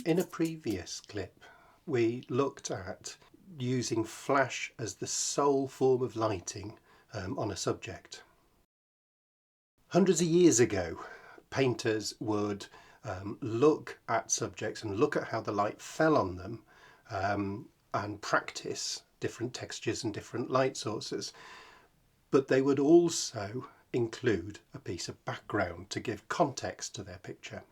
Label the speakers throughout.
Speaker 1: In a previous clip, we looked at using flash as the sole form of lighting on a subject. Hundreds of years ago, painters would look at subjects and look at how the light fell on them and practice different textures and different light sources. But they would also include a piece of background to give context to their picture.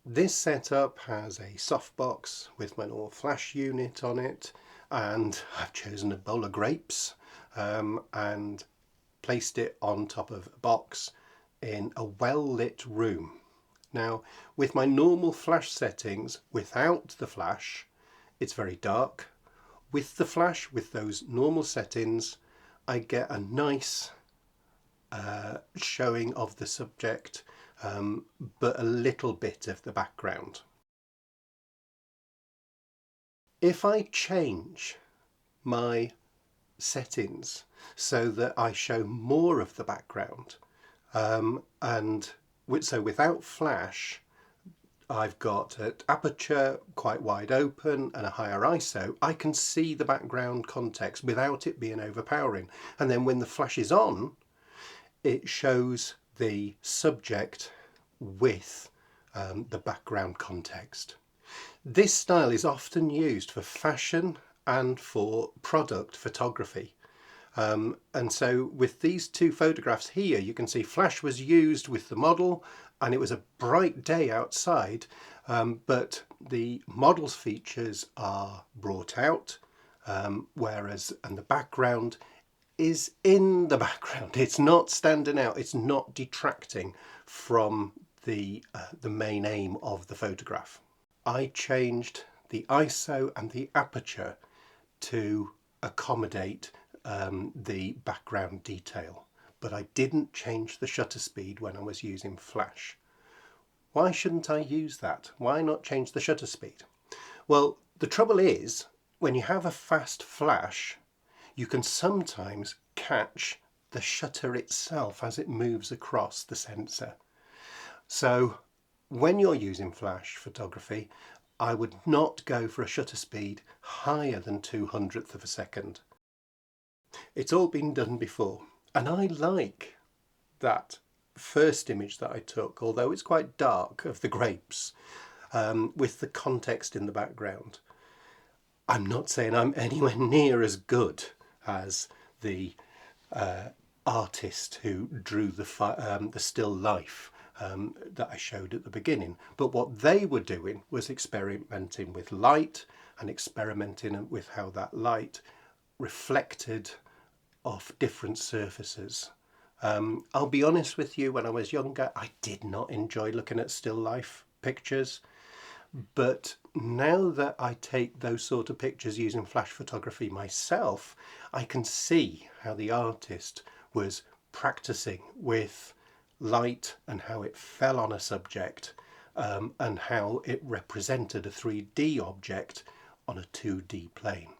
Speaker 1: This setup has a softbox with my normal flash unit on it, and I've chosen a bowl of grapes and placed it on top of a box in a well-lit room. Now, with my normal flash settings, without the flash, it's very dark. With the flash, with those normal settings, I get a nice showing of the subject, but a little bit of the background. If I change my settings so that I show more of the background, so without flash, I've got an aperture quite wide open and a higher ISO, I can see the background context without it being overpowering. And then when the flash is on, it shows the subject with the background context. This style is often used for fashion and for product photography. And so with these two photographs here, you can see flash was used with the model and it was a bright day outside, but the model's features are brought out, and the background is in the background. It's not standing out, it's not detracting from the main aim of the photograph. I changed the ISO and the aperture to accommodate the background detail, but I didn't change the shutter speed when I was using flash. Why shouldn't I use that? Why not change the shutter speed? Well, the trouble is, when you have a fast flash, you can sometimes catch the shutter itself as it moves across the sensor. So when you're using flash photography, I would not go for a shutter speed higher than 200th of a second. It's all been done before, and I like that first image that I took, although it's quite dark, of the grapes, with the context in the background. I'm not saying I'm anywhere near as good as the artist who drew the still life that I showed at the beginning, but what they were doing was experimenting with light and experimenting with how that light reflected off different surfaces. I'll be honest with you, when I was younger, I did not enjoy looking at still life pictures, but now that I take those sort of pictures using flash photography myself, I can see how the artist was practicing with light and how it fell on a subject, and how it represented a 3D object on a 2D plane.